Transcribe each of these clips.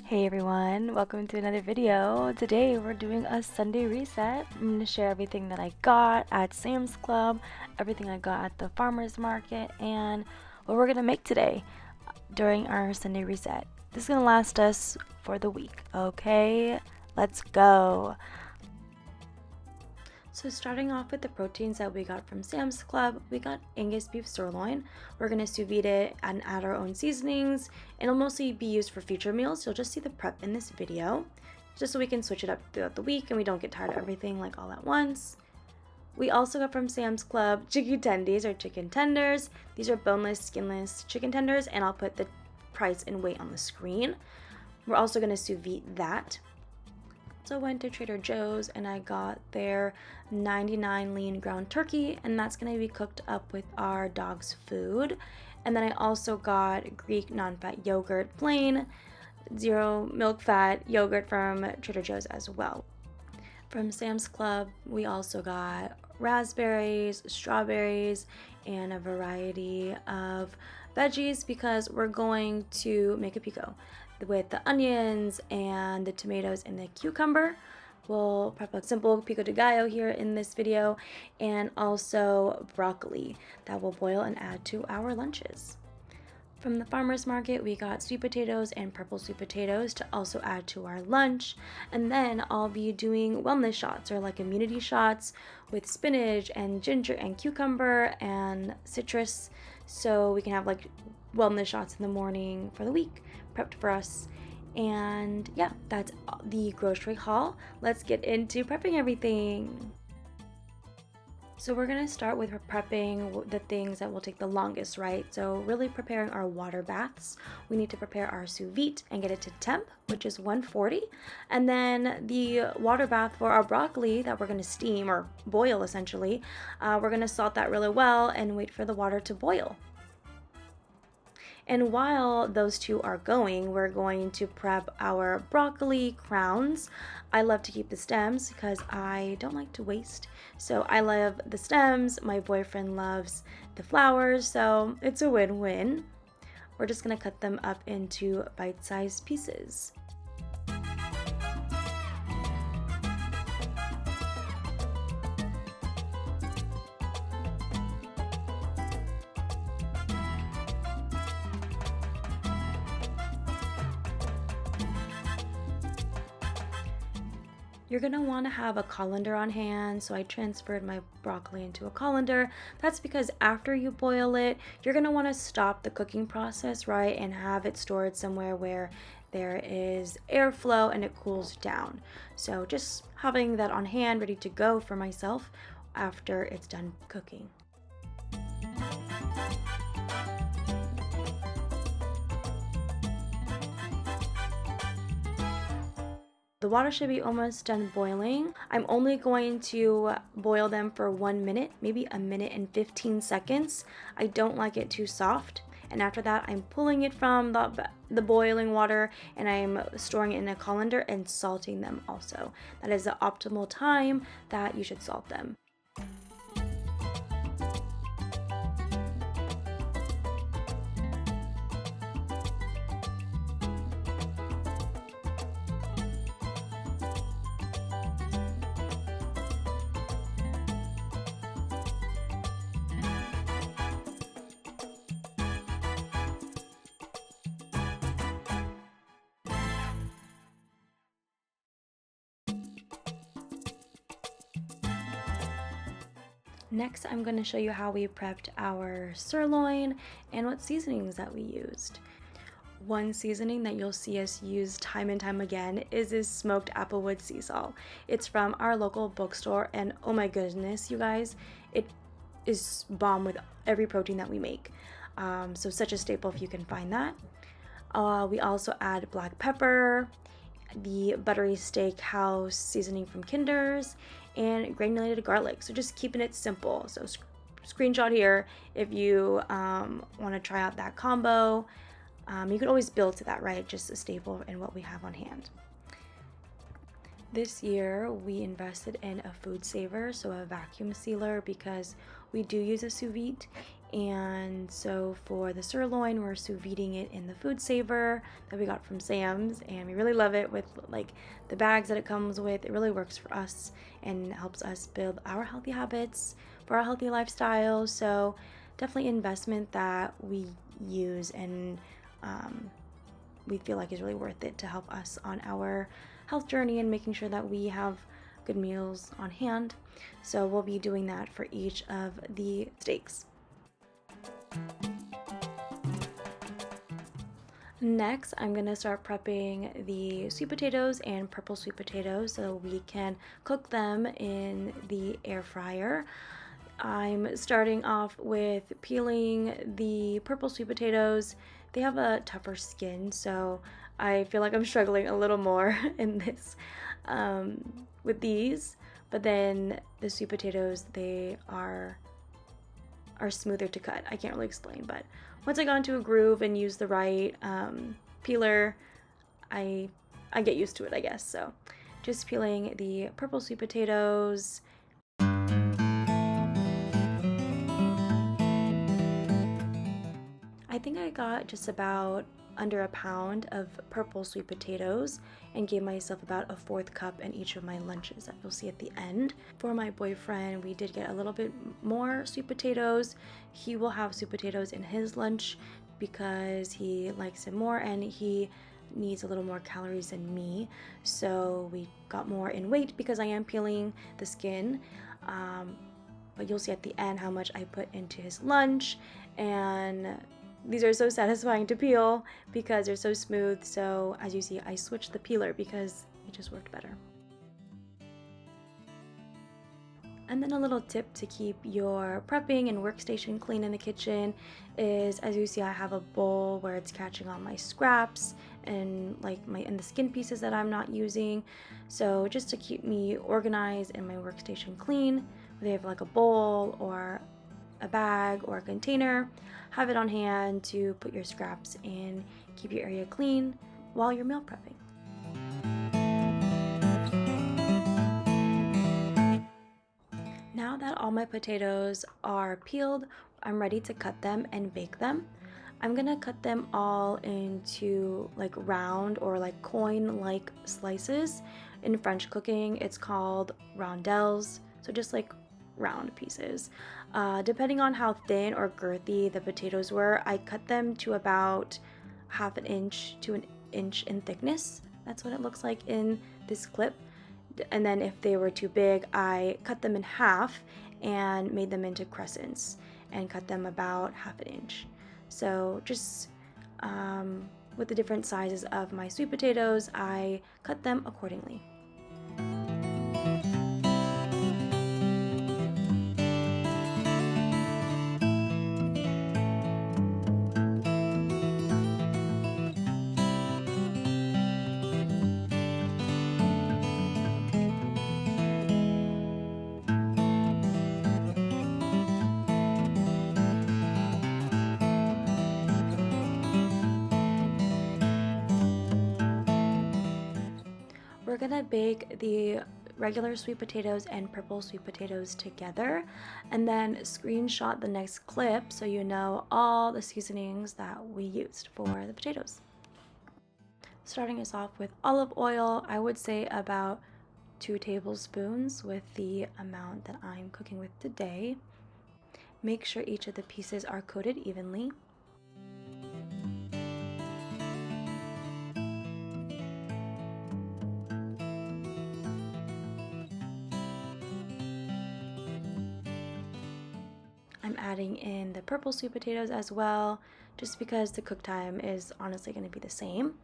Hey everyone, welcome to another video. Today we're doing a Sunday reset. I'm going to share everything that I got at Sam's Club, everything I got at the farmer's market, and what we're going to make today during our Sunday reset. This is going to last us for the week, okay? Let's go. So starting off with the proteins that we got from Sam's Club, we got Angus beef sirloin. We're going to sous vide it and add our own seasonings. It'll mostly be used for future meals. You'll just see the prep in this video, just so we can switch it up throughout the week and we don't get tired of everything like all at once. We also got from Sam's Club chicken tendies or chicken tenders. These are boneless, skinless chicken tenders, and I'll put the price and weight on the screen. We're also going to sous vide that. So I went to Trader Joe's and I got their 99 lean ground turkey, and that's going to be cooked up with our dog's food. And then I also got Greek non-fat yogurt, plain, zero milk fat yogurt from Trader Joe's as well. From Sam's Club, we also got raspberries, strawberries, and a variety of veggies because we're going to make a pico with the onions and the tomatoes and the cucumber. We'll prep a simple pico de gallo here in this video, and also broccoli that will boil and add to our lunches. From the farmer's market, we got sweet potatoes and purple sweet potatoes to also add to our lunch. And then I'll be doing wellness shots, or like immunity shots, with spinach and ginger and cucumber and citrus, so we can have like wellness shots in the morning for the week prepped for us. And yeah, that's the grocery haul. Let's get into prepping everything. So we're going to start with prepping the things that will take the longest, right? So really preparing our water baths. We need to prepare our sous vide and get it to temp, which is 140. And then the water bath for our broccoli that we're going to steam or boil essentially, we're going to salt that really well and wait for the water to boil. And while those two are going, we're going to prep our broccoli crowns. I love to keep the stems because I don't like to waste. So I love the stems. My boyfriend loves the flowers, so it's a win-win. We're just gonna cut them up into bite-sized pieces. You're going to want to have a colander on hand, so I transferred my broccoli into a colander. That's because after you boil it, you're going to want to stop the cooking process, right, and have it stored somewhere where there is airflow and it cools down. So just having that on hand, ready to go for myself after it's done cooking. The water should be almost done boiling. I'm only going to boil them for 1 minute, maybe a minute and 15 seconds. I don't like it too soft. And after that, I'm pulling it from the boiling water and I'm storing it in a colander and salting them also. That is the optimal time that you should salt them. Next, I'm going to show you how we prepped our sirloin and what seasonings that we used. One seasoning that you'll see us use time and time again is this smoked applewood sea salt. It's from our local bookstore, and oh my goodness, you guys, it is bomb with every protein that we make. So such a staple if you can find that. We also add black pepper, the buttery steakhouse seasoning from Kinder's, and granulated garlic. So just keeping it simple. So screenshot here if you want to try out that combo. You can always build to that, right? Just a staple in what we have on hand. This year we invested in a food saver, so a vacuum sealer, because we do use a sous vide And so for the sirloin, we're sous videing it in the food saver that we got from Sam's, and we really love it with like the bags that it comes with. It really works for us and helps us build our healthy habits for our healthy lifestyle. So definitely investment that we use and we feel like is really worth it to help us on our health journey and making sure that we have good meals on hand. So we'll be doing that for each of the steaks. Next, I'm going to start prepping the sweet potatoes and purple sweet potatoes so we can cook them in the air fryer. I'm starting off with peeling the purple sweet potatoes. They have a tougher skin, so I feel like I'm struggling a little more in this with these. But then the sweet potatoes, they are smoother to cut. I can't really explain, but once I got into a groove and used the right peeler, I get used to it, I guess. So just peeling the purple sweet potatoes. I think I got just about under a pound of purple sweet potatoes and gave myself about a 1/4 cup in each of my lunches that you'll see at the end. For my boyfriend, we did get a little bit more sweet potatoes. He will have sweet potatoes in his lunch because he likes it more and he needs a little more calories than me. So we got more in weight because I am peeling the skin. But you'll see at the end how much I put into his lunch, and these are so satisfying to peel because they're so smooth. So as you see, I switched the peeler because it just worked better. And then a little tip to keep your prepping and workstation clean in the kitchen is, as you see, I have a bowl where it's catching all my scraps and the skin pieces that I'm not using. So just to keep me organized and my workstation clean, they have like a bowl or a bag or a container, have it on hand to put your scraps in, keep your area clean while you're meal prepping. Now that all my potatoes are peeled, I'm ready to cut them and bake them. I'm gonna cut them all into like round or like coin-like slices. In French cooking, it's called rondelles, so just like round pieces. Depending on how thin or girthy the potatoes were, I cut them to about 1/2 inch to 1 inch in thickness. That's what it looks like in this clip. And then if they were too big, I cut them in half and made them into crescents and cut them about 1/2 inch. So just with the different sizes of my sweet potatoes, I cut them accordingly. We're gonna bake the regular sweet potatoes and purple sweet potatoes together and then screenshot the next clip so you know all the seasonings that we used for the potatoes. Starting us off with olive oil, I would say about 2 tablespoons with the amount that I'm cooking with today. Make sure each of the pieces are coated evenly. I'm adding in the purple sweet potatoes as well, just because the cook time is honestly going to be the same.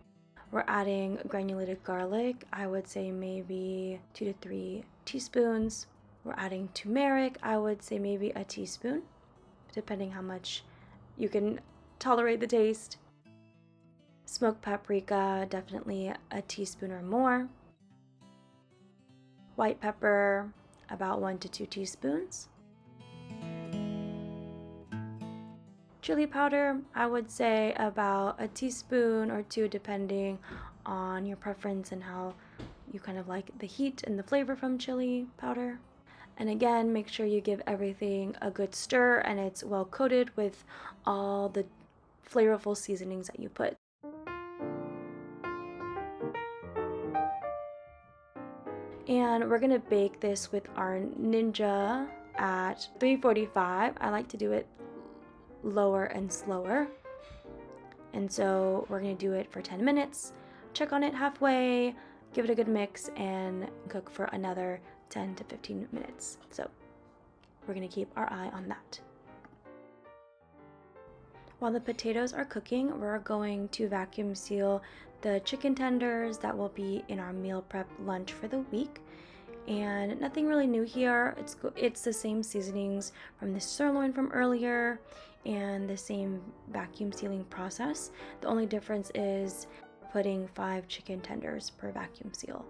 We're adding granulated garlic, I would say maybe 2 to 3 teaspoons. We're adding turmeric, I would say maybe a teaspoon, depending how much you can tolerate the taste. Smoked paprika, definitely a teaspoon or more. White pepper, about 1 to 2 teaspoons. Chili powder, I would say about a teaspoon or 2 depending on your preference and how you kind of like the heat and the flavor from chili powder. And again, make sure you give everything a good stir and it's well coated with all the flavorful seasonings that you put. And we're gonna bake this with our Ninja at 345. I like to do it lower and slower. And so we're gonna do it for 10 minutes, check on it halfway, give it a good mix, and cook for another 10 to 15 minutes. So we're gonna keep our eye on that. While the potatoes are cooking, we're going to vacuum seal the chicken tenders that will be in our meal prep lunch for the week. And nothing really new here. It's the same seasonings from the sirloin from earlier and the same vacuum sealing process. The only difference is putting 5 chicken tenders per vacuum seal.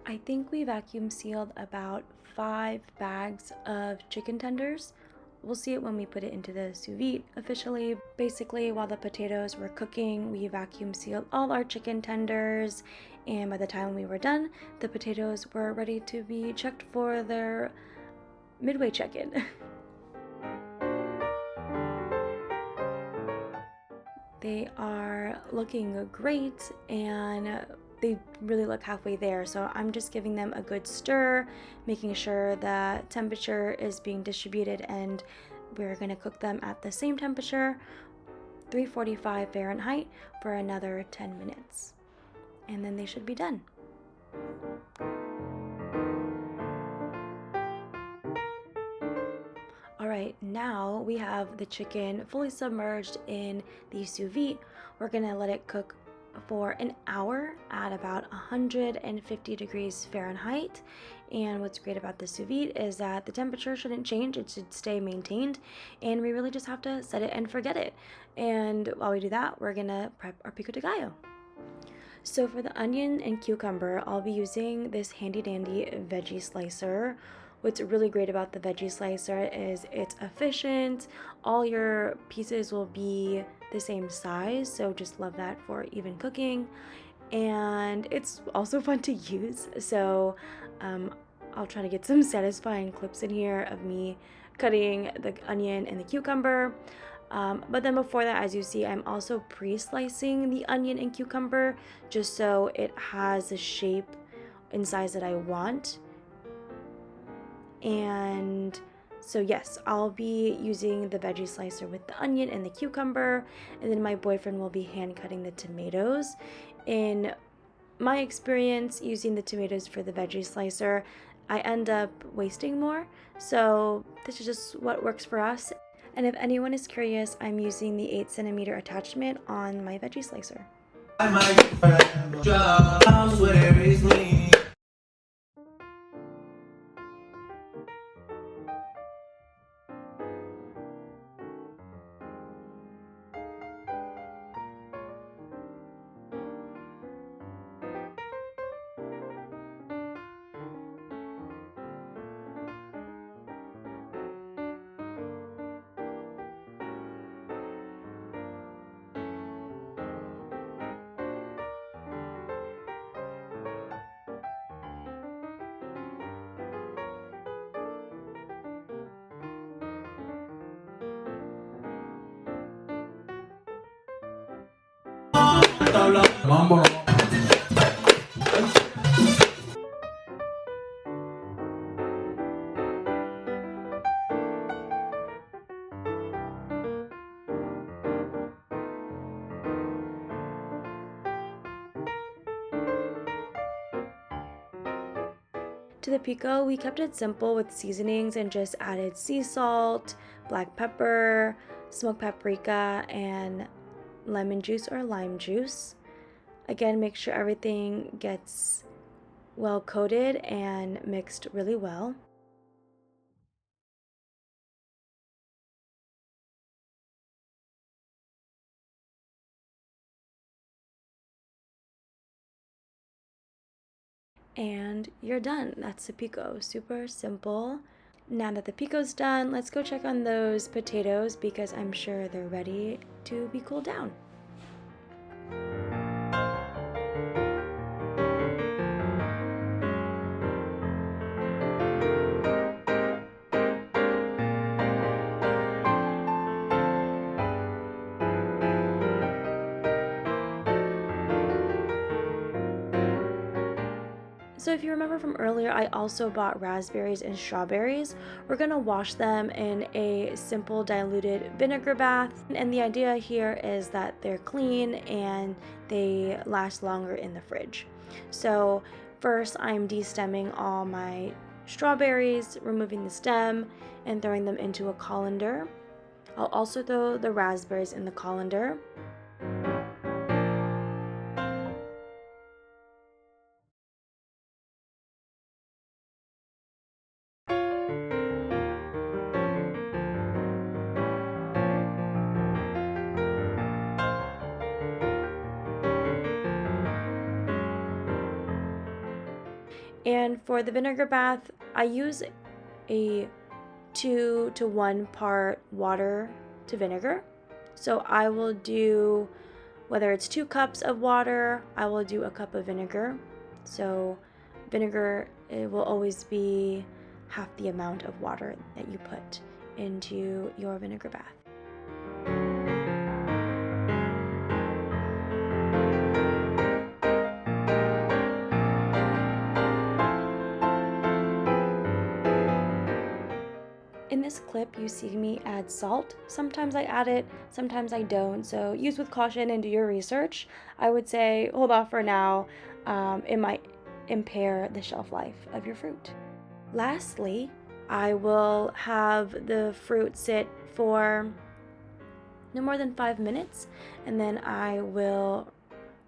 I think we vacuum sealed about 5 bags of chicken tenders. We'll see it when we put it into the sous vide officially. Basically, while the potatoes were cooking, we vacuum sealed all our chicken tenders, and by the time we were done, the potatoes were ready to be checked for their midway check-in. They are looking great and they really look halfway there, so I'm just giving them a good stir, making sure the temperature is being distributed, and we're going to cook them at the same temperature, 345 Fahrenheit, for another 10 minutes. And then they should be done. Alright, now we have the chicken fully submerged in the sous vide. We're going to let it cook for an hour at about 150 degrees Fahrenheit. And what's great about the sous vide is that the temperature shouldn't change, it should stay maintained, and we really just have to set it and forget it. And while we do that, we're gonna prep our pico de gallo. So for the onion and cucumber, I'll be using this handy dandy veggie slicer. What's really great about the veggie slicer is it's efficient. All your pieces will be the same size, so just love that for even cooking. And it's also fun to use, so I'll try to get some satisfying clips in here of me cutting the onion and the cucumber. But then before that, as you see, I'm also pre-slicing the onion and cucumber just so it has the shape and size that I want. And so yes, I'll be using the veggie slicer with the onion and the cucumber, and then my boyfriend will be hand cutting the tomatoes. In my experience using the tomatoes for the veggie slicer, I end up wasting more, so this is just what works for us. And if anyone is curious, I'm using the 8cm attachment on my veggie slicer. To the pico, we kept it simple with seasonings and just added sea salt, black pepper, smoked paprika, and lemon juice or lime juice. Again, make sure everything gets well coated and mixed really well. And you're done. That's the pico. Super simple. Now that the pico's done, let's go check on those potatoes because I'm sure they're ready to be cooled down. So if you remember from earlier, I also bought raspberries and strawberries. We're gonna wash them in a simple diluted vinegar bath. And the idea here is that they're clean and they last longer in the fridge. So first I'm de-stemming all my strawberries, removing the stem and throwing them into a colander. I'll also throw the raspberries in the colander. And for the vinegar bath, I use a 2 to 1 part water to vinegar. So I will do, whether it's 2 cups of water, I will do a cup of vinegar. So vinegar, it will always be half the amount of water that you put into your vinegar bath. In this clip, you see me add salt. Sometimes I add it, sometimes I don't, so use with caution and do your research. I would say hold off for now. It might impair the shelf life of your fruit. Lastly, I will have the fruit sit for no more than 5 minutes, and then I will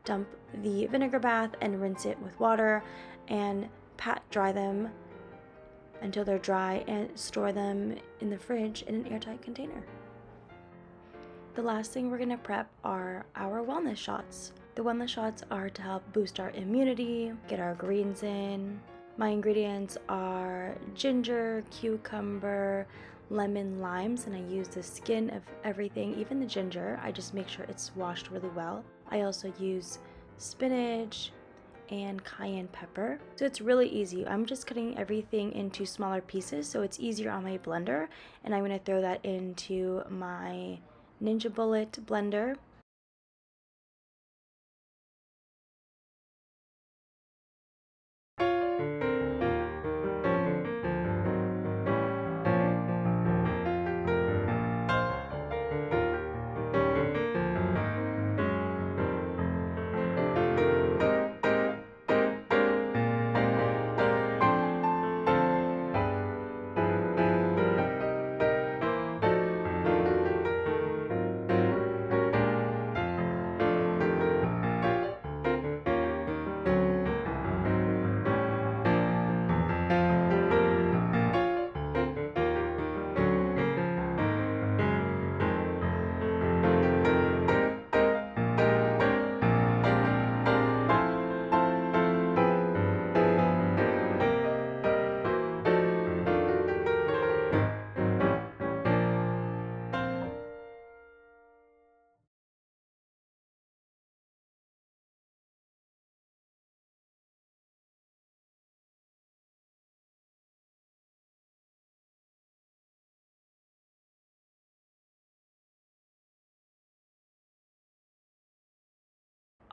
dump the vinegar bath and rinse it with water and pat dry them until they're dry and store them in the fridge in an airtight container. The last thing we're gonna prep are our wellness shots. The wellness shots are to help boost our immunity, get our greens in. My ingredients are ginger, cucumber, lemon, limes, and I use the skin of everything, even the ginger. I just make sure it's washed really well. I also use spinach, and cayenne pepper. So it's really easy. I'm just cutting everything into smaller pieces so it's easier on my blender, and I'm going to throw that into my Ninja Bullet blender.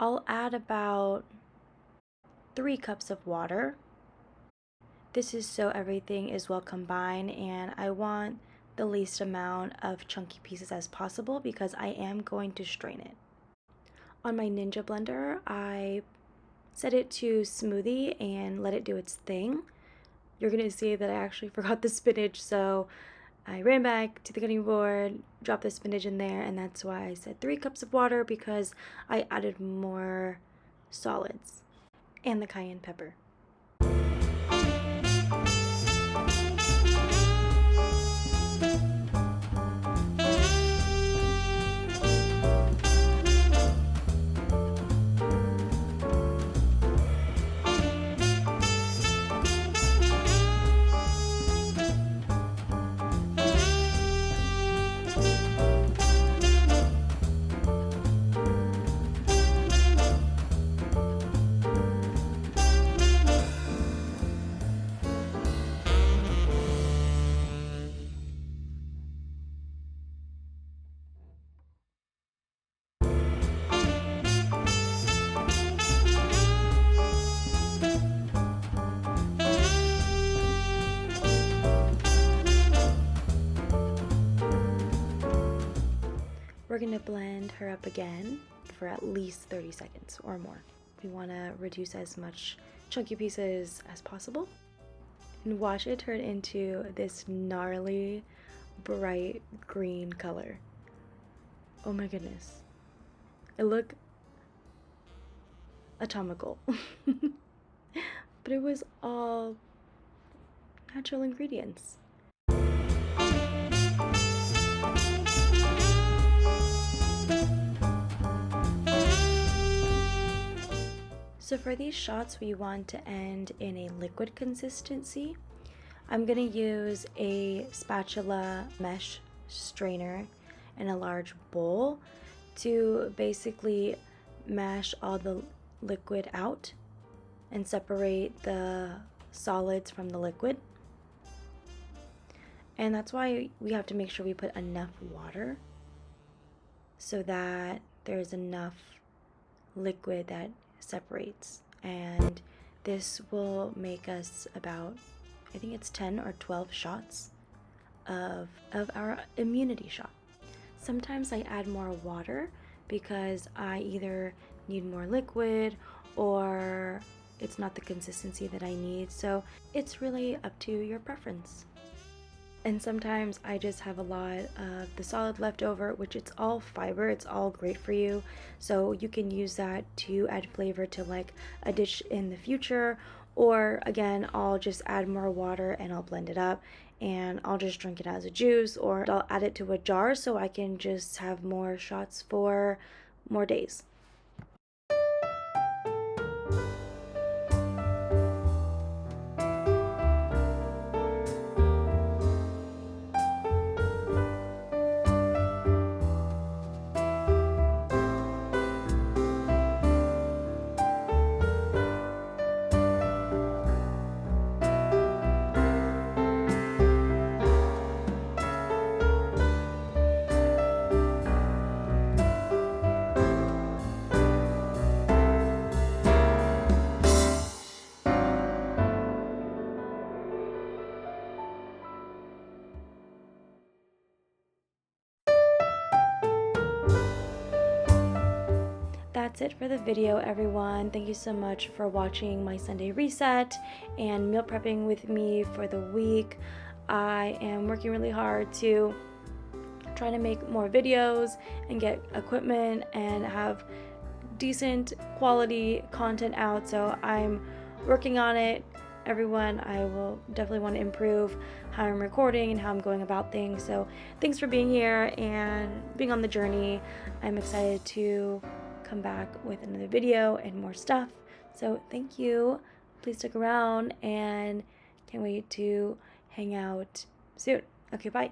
I'll add about 3 cups of water. This is so everything is well combined, and I want the least amount of chunky pieces as possible because I am going to strain it. On my Ninja blender, I set it to smoothie and let it do its thing. You're gonna see that I actually forgot the spinach, so I ran back to the cutting board, dropped the spinach in there, and that's why I said 3 cups of water, because I added more solids and the cayenne pepper. We're going to blend her up again for at least 30 seconds or more. We want to reduce as much chunky pieces as possible. And watch it turn into this gnarly, bright green color. Oh my goodness. It looked atomical. But it was all natural ingredients. So for these shots, we want to end in a liquid consistency. I'm gonna use a spatula mesh strainer in a large bowl to basically mash all the liquid out and separate the solids from the liquid. And that's why we have to make sure we put enough water so that there's enough liquid that separates. And this will make us about, I think it's 10 or 12 shots of our immunity shot. Sometimes I add more water because I either need more liquid or it's not the consistency that I need. So it's really up to your preference. And sometimes I just have a lot of the solid left over, which it's all fiber, it's all great for you. So you can use that to add flavor to like a dish in the future. Or again, I'll just add more water and I'll blend it up and I'll just drink it as a juice, or I'll add it to a jar so I can just have more shots for more days. That's it for the video, everyone. Thank you so much for watching my Sunday reset and meal prepping with me for the week. I am working really hard to try to make more videos and get equipment and have decent quality content out, so I'm working on it. Everyone, I will definitely want to improve how I'm recording and how I'm going about things. So thanks for being here and being on the journey. I'm excited to come back with another video and more stuff. So thank you. Please stick around and can't wait to hang out soon. Okay, bye.